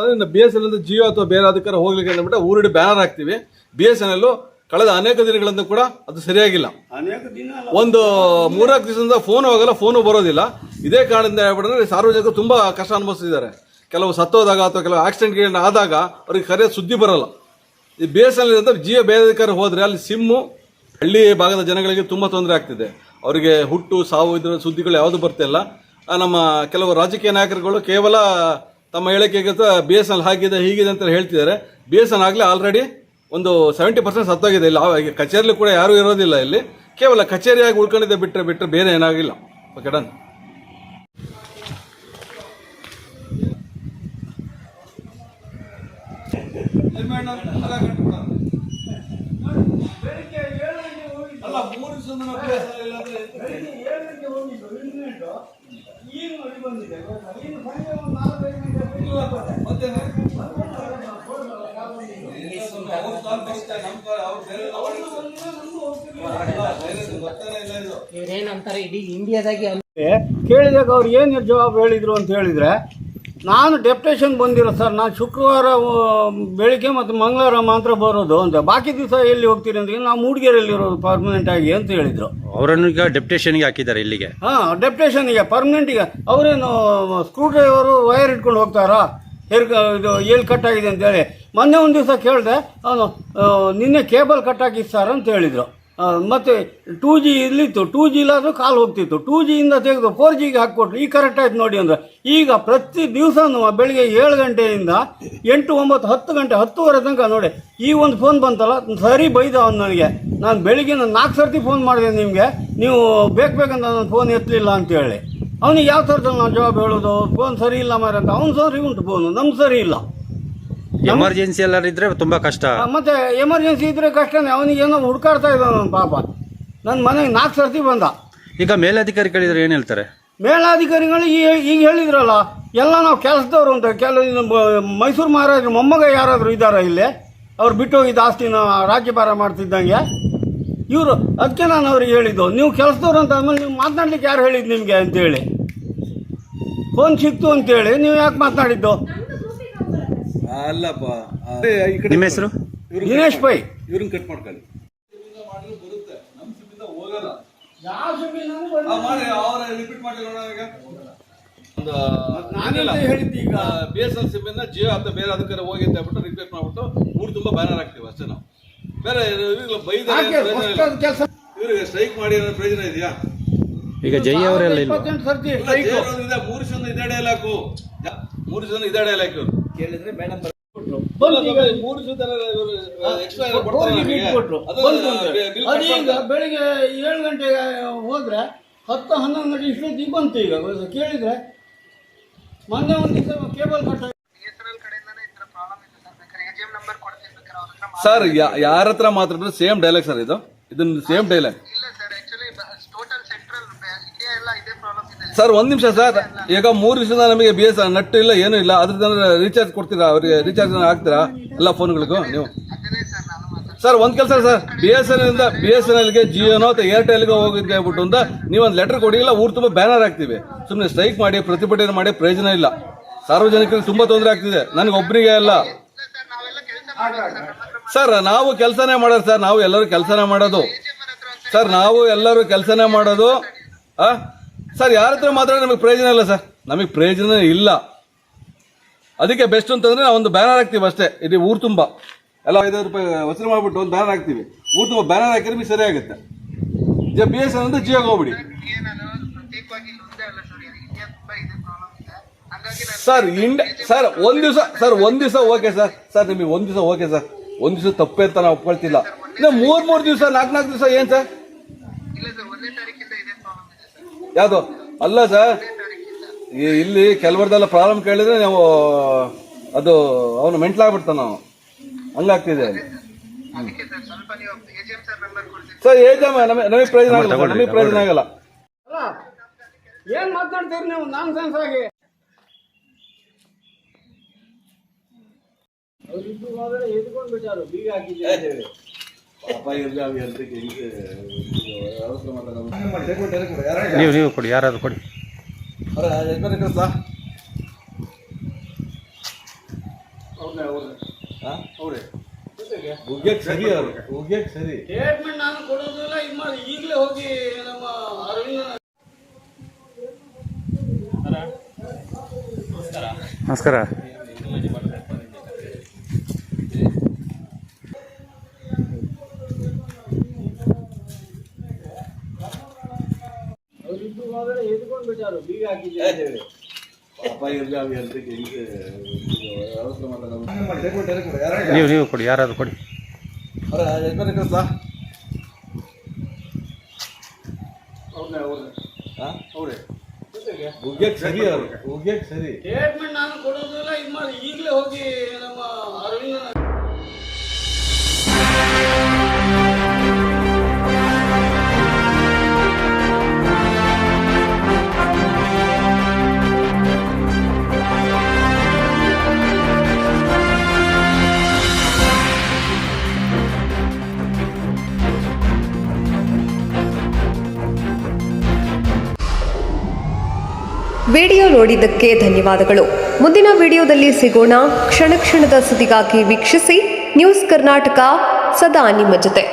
ಅಂದ್ರೆ ಇನ್ನು BSNL ಇಂದ ಜಿಯೋ ಅಥವಾ ಬೇರೆ ಅದಕ್ಕಾರ ಹೋಗ್ಲಿಕ್ಕೆ ಅಂದ್ಬಿಟ್ಟು ಊರಿಡಿ ಬ್ಯಾನರ್ ಹಾಕ್ತಿವಿ. BSNL ಕಳೆದ ಅನೇಕ ದಿನಗಳಿಂದ ಕೂಡ ಅದು ಸರಿಯಾಗಿಲ್ಲ. ಒಂದು 3-4 ದಿವಸದಿಂದ ಫೋನ್ ಹೋಗಲ್ಲ, ಫೋನು ಬರೋದಿಲ್ಲ. ಇದೇ ಕಾರಣದಿಂದ ಹೇಳ್ಬಿಟ್ರೆ ಸಾರ್ವಜನಿಕರು ತುಂಬಾ ಕಷ್ಟ ಅನುಭವಿಸ್ತಿದ್ದಾರೆ. ಕೆಲವು ಸತ್ತೋದಾಗ ಅಥವಾ ಕೆಲವು ಆಕ್ಸಿಡೆಂಟ್ ಆದಾಗ ಅವ್ರಿಗೆ ಸರಿಯಾದ ಸುದ್ದಿ ಬರಲ್ಲ. ಈ BSNL ಇಂದ ಜಿಯೋ ಬೇರೆ ಅದಕ್ಕಾರ ಹೋದ್ರೆ ಅಲ್ಲಿ ಸಿಮ್ಮು ಹಳ್ಳಿ ಭಾಗದ ಜನಗಳಿಗೆ ತುಂಬಾ ತೊಂದರೆ ಆಗ್ತಿದೆ. ಅವರಿಗೆ ಹುಟ್ಟು ಸಾವು ಇದರ ಸುದ್ದಿಗಳು ಯಾವುದು ಬರ್ತಿಲ್ಲ. ನಮ್ಮ ಕೆಲವು ರಾಜಕೀಯ ನಾಯಕರುಗಳು ಕೇವಲ ತಮ್ಮ ಹೇಳಿಕೆಗೆ BSNL ಹಾಗಿದೆ ಹೀಗಿದೆ ಅಂತ ಹೇಳ್ತಿದ್ದಾರೆ. BSNL ಆಗಲೇ ಆಲ್ರೆಡಿ ಒಂದು 70% ಸತ್ತೋಗಿದೆ. ಇಲ್ಲಿ ಕಚೇರಿಲಿ ಕೂಡ ಯಾರೂ ಇರೋದಿಲ್ಲ. ಇಲ್ಲಿ ಕೇವಲ ಕಚೇರಿಯಾಗಿ ಉಳ್ಕೊಂಡಿದ್ದೆ ಬಿಟ್ಟರೆ ಬೇರೆ ಏನಾಗಿಲ್ಲ. Okay done. ಅಲ್ಲ 3 ದಿವಸದಿಂದ ಕೇಳಿದಾಗ ಅವ್ರು ಏನು ಜವಾಬು ಹೇಳಿದ್ರು ಅಂತ ಹೇಳಿದ್ರೆ, ನಾನು ಡೆಪ್ಟೇಷನ್ ಬಂದಿರೋ ಸರ್, ನಾನು ಶುಕ್ರವಾರ ಬೆಳಿಗ್ಗೆ ಮತ್ತು ಮಂಗಳವಾರ ಮಾತ್ರ ಬರೋದು ಅಂತ, ಬಾಕಿ ದಿವಸ ಎಲ್ಲಿ ಹೋಗ್ತೀರಿ ಅಂದ್ರೆ ನಾವು ಮೂಡಿಗೆರೆಯಲ್ಲಿರೋದು ಪರ್ಮನೆಂಟ್ ಆಗಿ ಅಂತ ಹೇಳಿದ್ರು. ಅವರನ್ನು ಈಗ ಡೆಪ್ಟೇಷನ್ಗೆ ಹಾಕಿದ್ದಾರೆ ಇಲ್ಲಿಗೆ. ಡೆಪ್ಟೇಷನ್ಗೆ ಪರ್ಮನೆಂಟಿಗೆ. ಅವರೇನು ಸ್ಕ್ರೂ ಡ್ರೈವರು ವೈರ್ ಇಟ್ಕೊಂಡು ಹೋಗ್ತಾರಾ, ಇದು ಎಲ್ಲಿ ಕಟ್ಟಾಗಿದೆ ಅಂತೇಳಿ. ಮೊನ್ನೆ ಒಂದು ದಿವಸ ಕೇಳಿದೆ, ಅವನು ನಿನ್ನೆ ಕೇಬಲ್ ಕಟ್ಟಾಕಿತ್ತು ಸರ್ ಅಂತ ಹೇಳಿದರು. ಮತ್ತು 2G ಇಲ್ಲಿತ್ತು, 2G ಇಲ್ಲಾದರೂ ಕಾಲು ಹೋಗ್ತಿತ್ತು. 2Gಯಿಂದ ತೆಗೆದು 4Gಗೆ ಹಾಕಿಕೊಟ್ರು. ಈಗ ಕರೆಕ್ಟ್ ಆಯ್ತು ನೋಡಿ ಅಂದರೆ. ಈಗ ಪ್ರತಿ ದಿವಸನೂ ಬೆಳಿಗ್ಗೆ 7 ಗಂಟೆಯಿಂದ 8, 9, 10 ಗಂಟೆ 10:30 ತನಕ ನೋಡಿ. ಈ ಒಂದು ಫೋನ್ ಬಂತಲ್ಲ, ಸರಿ ಬೈದ ಅವನು ನನಗೆ. ನಾನು ಬೆಳಿಗ್ಗೆ 4 ಸರ್ತಿ ಫೋನ್ ಮಾಡಿದೆ ನಿಮಗೆ, ನೀವು ಬೇಕಂತ ನನ್ನ ಫೋನ್ ಎತ್ತಲಿಲ್ಲ ಅಂತೇಳಿ. ಅವನಿಗೆ ಯಾವ ಥರದಲ್ಲಿ ನಾವು ಜವಾಬ್ ಹೇಳೋದು? ಫೋನ್ ಸರಿ ಇಲ್ಲ ಮಾರ ಅಂತ. ಅವ್ನು ಸರಿ ಉಂಟು ಫೋನು, ನಮ್ಗೆ ಸರಿ ಇಲ್ಲ. ಎಮರ್ಜೆನ್ಸಿ ಎಲ್ಲರೂ ಇದ್ರೆ ತುಂಬಾ ಕಷ್ಟ. ಮತ್ತೆ ಎಮರ್ಜೆನ್ಸಿ ಇದ್ರೆ ಕಷ್ಟನೇ. ಅವನಿಗೆ ಏನೋ ಹುಡುಕಾಡ್ತಾ ಇದ್ದಾನೆ ನನ್ನ ಪಾಪ. ನನ್ನ ಮನೆಗೆ 4 ಸರ್ತಿ ಬಂದ. ಈಗ ಮೇಲಾಧಿಕಾರಿಗಳಿದ್ರೆ ಏನು ಹೇಳ್ತಾರೆ? ಮೇಲಾಧಿಕಾರಿಗಳು ಈಗ ಹೇಳಿದ್ರಲ್ಲ, ಎಲ್ಲ ನಾವು ಕೆಲಸದವರು ಅಂತ. ಕೆಲವು ಮೈಸೂರು ಮಹಾರಾಜರು ಮೊಮ್ಮಗ ಯಾರಾದರೂ ಇದ್ದಾರಾ ಇಲ್ಲೇ? ಅವ್ರು ಬಿಟ್ಟು ಹೋಗಿದ್ದ ಆಸ್ತಿನ ರಾಜ್ಯಭಾರ ಮಾಡ್ತಿದ್ದಂಗೆ ಇವರು. ಅದಕ್ಕೆ ನಾನು ಅವ್ರಿಗೆ ಹೇಳಿದ್ದು, ನೀವು ಕೆಲಸದವ್ರು ಅಂತ ಆದ್ಮೇಲೆ ನೀವು ಮಾತನಾಡ್ಲಿಕ್ಕೆ ಯಾರು ಹೇಳಿದ್ದು ನಿಮಗೆ ಅಂತೇಳಿ. ಫೋನ್ ಸಿಕ್ತು ಅಂತೇಳಿ ನೀವು ಯಾಕೆ ಮಾತನಾಡಿದ್ದು? ಅಲ್ಲಪ್ಪ, ನಿಮ್ಮ ಹೆಸರು? ದಿನೇಶ್ ಪೈ. ಇವ್ರನ್ನ ಕಟ್ ಮಾಡ್ಕೊಳ್ಳಿ. ಬರುತ್ತೆ ನಮ್ಮ ಸಿಮ್ಮಿಂದ ಹೋಗಲ್ಲ. ಯಾವ ಸಿಮ್ಮಿಂದ ರಿಪೀಟ್ ಮಾಡಿ ನೋಡೋಣ. ನಾನೆಲ್ಲ ಹೇಳಿದ್ದು ಈಗ BSNL ಸಿಮ್ಮಿಂದ ಜಿಯೋ ಅಥವಾ ಬೇರೆ ಅದಕ್ಕೆ ಹೋಗಿ ಅಂತ ಹೇಳ್ಬಿಟ್ಟು ರಿಕ್ವೆಸ್ಟ್ ಮಾಡ್ಬಿಟ್ಟು ಊರು ತುಂಬಾ ಬ್ಯಾನರ್ ಹಾಕ್ತೀವಿ ಅಷ್ಟೇ ನಾವು. ಬೇರೆ ಬೈದ ಇವ್ರಿಗೆ ಸ್ಟ್ರೈಕ್ ಮಾಡಿ ಪ್ರಯೋಜನ ಇದೆಯಾ? ಈಗ ಜೈ ಅವರೆಲ್ಲ 3 ಜನ ಇದೇ ಡೈಲಾಗ್ 3 ಜನ ಇದೇ ಡೈಲಾಗ್ ಇವರು ಕೇಳಿದ್ರೆ ಮೇಡಮ್ 3 ಜನ ಎಕ್ಸ್ಟ್ರಾ ಅದೀಗ ಬೆಳಿಗ್ಗೆ 7 ಗಂಟೆಗೆ ಹೋದ್ರೆ 10-11 ಗಂಟೆ ಇಷ್ಟೊತ್ತಿಗೆ ಬಂತು. ಈಗ ಕೇಳಿದ್ರೆ ಮೊನ್ನೆ ಒಂದು ದಿವಸ ಕೇಬಲ್ ಕಟ್ ಸರ್, ಯಾರ ಹತ್ರ ಮಾತಾಡಿದ್ರೆ ಸೇಮ್ ಡೈಲಾಗ್ ಸರ್. ಇದನ್ನ ಸೇಮ್ ಡೈಲಾಗ್ ಸರ್. 1 ನಿಮಿಷ ಸರ್. ಈಗ 3 ದಿವಸದಿಂದ ನಮಗೆ BSNL ನಟ್ಟು ಇಲ್ಲ, ಏನೂ ಇಲ್ಲ. ಅದ್ರದ್ದು ರೀಚಾರ್ಜ್ ಕೊಡ್ತೀರಾ? ಅವ್ರಿಗೆ ರೀಚಾರ್ಜ್ ಹಾಕ್ತೀರಾ ಎಲ್ಲ ಫೋನ್ಗಳಿಗೂ ನೀವು? ಸರ್ ಒಂದು ಕೆಲಸ ಸರ್, BSNLಗೆ ಜಿಯೋನೋ ಅಥವಾ ಏರ್ಟೆಲ್ಗೆ ಹೋಗಿದ್ದೆ ಹೇಳ್ಬಿಟ್ಟು ಅಂತ ನೀವೊಂದು ಲೆಟರ್ ಕೊಡಿಲ್ಲ. ಊರು ತುಂಬ ಬ್ಯಾನರ್ ಹಾಕ್ತೀವಿ. ಸುಮ್ಮನೆ ಸ್ಟ್ರೈಕ್ ಮಾಡಿ ಪ್ರತಿಭಟನೆ ಮಾಡಿ ಪ್ರಯೋಜನ ಇಲ್ಲ. ಸಾರ್ವಜನಿಕರಿಗೆ ತುಂಬಾ ತೊಂದರೆ ಆಗ್ತಿದೆ, ನನಗೊಬ್ಬರಿಗೆ ಅಲ್ಲ ಸರ್. ನಾವು ಕೆಲಸನೇ ಮಾಡೋದು ಸರ್, ನಾವು ಎಲ್ಲರೂ ಕೆಲಸನೇ ಮಾಡೋದು ಸರ್, ನಾವು ಎಲ್ಲರೂ ಕೆಲಸನೇ ಮಾಡೋದು. ಸರ್, ಯಾರ ಹತ್ರ ಮಾತಾಡಿದ್ರೆ ನಮಗೆ ಪ್ರಯೋಜನ ಇಲ್ಲ ಸರ್, ನಮಗೆ ಪ್ರಯೋಜನ ಇಲ್ಲ. ಅದಕ್ಕೆ ಬೆಸ್ಟ್ ಅಂತಂದ್ರೆ ನಾವು ಒಂದು ಬ್ಯಾನರ್ ಹಾಕ್ತೀವಿ ಅಷ್ಟೇ. ಇಡೀ ಊರು ತುಂಬ ಎಲ್ಲ 5,000 ರೂಪಾಯಿ ವಸೂಲು ಮಾಡ್ಬಿಟ್ಟು ಒಂದು ಬ್ಯಾನರ್ ಹಾಕ್ತೀವಿ. ಊರು ತುಂಬ ಬ್ಯಾನರ್ ಹಾಕಿದ್ರೆ ನಿಮಗೆ ಸರಿ ಆಗುತ್ತೆ. BSNL ಅಂತ ಜಿಯೋಗೆ ಹೋಗ್ಬಿಡಿ ಸರ್. ಸರ್ ಒಂದ್ ದಿವಸ ಓಕೆ ಸರ್. ಸರ್ ನಿಮಗೆ 1 ದಿವಸ ಓಕೆ ಸರ್. 1 ದಿವಸ ತಪ್ಪೇ ಅಂತ ನಾವು ಒಪ್ಕೊಳ್ತಿಲ್ಲ. ಇನ್ನು 3 ದಿವಸ 4 ದಿವಸ ಏನ್ ಸರ್? ಯಾವುದು ಅಲ್ಲ ಸರ್, ಇಲ್ಲಿ ಕೆಲವರದೆಲ್ಲ ಪ್ರಾಬ್ಲಮ್ ಕೇಳಿದ್ರೆ ನಾವು ಅದು ಅವನು ಮೆಂಟ್ಲಾಗ್ಬಿಡ್ತಾನ, ನಾವು ಹಂಗಾಗ್ತಿದೆ ಸರ್. ನಮಗೆ ಪ್ರಯೋಜನ ಆಗಲ್ಲ, ನಮಗೆ ಪ್ರಯೋಜನ ಆಗಲ್ಲ. ಏನ್ ಮಾತಾಡ್ತೀರಿ ನೀವು ನಾನ್ ಸೆನ್ಸ್ ಆಗಿ? ಎದ್ಕೊಂಡ್ಬಿಟ್ಟಾರು ಬೀಗ ಹಾಕಿದ್ದೀವಿ. ನೀವು ಕೊಡಿ, ಯಾರಾದ್ರು ಕೊಡಿ. ಉಗ್ಯಕ್ ಸರಿ ಅವರು ಉಗ್ಯಕ್ ಸರಿ. ಸ್ಟೇಟ್ಮೆಂಟ್ ನಾನು ಕೊಡೋದಿಲ್ಲ, ಇದು ಮಾಡಿ ಈಗಲೇ ಹೋಗಿ ನಮ್ಮ ಅರವಿಂದ. ನಮಸ್ಕಾರ. ಅವರಿದ್ದು ಹೋದರೆ ಎದ್ಕೊಂಡು ಬಿಟ್ಟಾರು, ಬೀಗ ಹಾಕಿದ್ದೆ ಅಂತ ಹೇಳಿ. ನೀವು ಕೊಡಿ, ಯಾರಾದ್ರು ಕೊಡಿ. ಉಗ್ಯಕ್ ಸರಿ ಅವರು ಉಗ್ಯಕ್ ಸರಿ. ಸ್ಟೇಟ್ಮೆಂಟ್ ನಾನು ಕೊಡೋದಿಲ್ಲ, ಇದು ಮಾಡಿ ಈಗಲೇ ಹೋಗಿ ನಮ್ಮ ಅರವಿಂದ. ವಿಡಿಯೋ ನೋಡಿದ್ದಕ್ಕೆ ಧನ್ಯವಾದಗಳು. ಮುಂದಿನ ವಿಡಿಯೋದಲ್ಲಿ ಸಿಗೋಣ. ಕ್ಷಣ ಕ್ಷಣದ ಸುದ್ದಿಗಾಗಿ ವೀಕ್ಷಿಸಿ ನ್ಯೂಸ್ ಕರ್ನಾಟಕ, ಸದಾ ನಿಮ್ಮ ಜೊತೆ.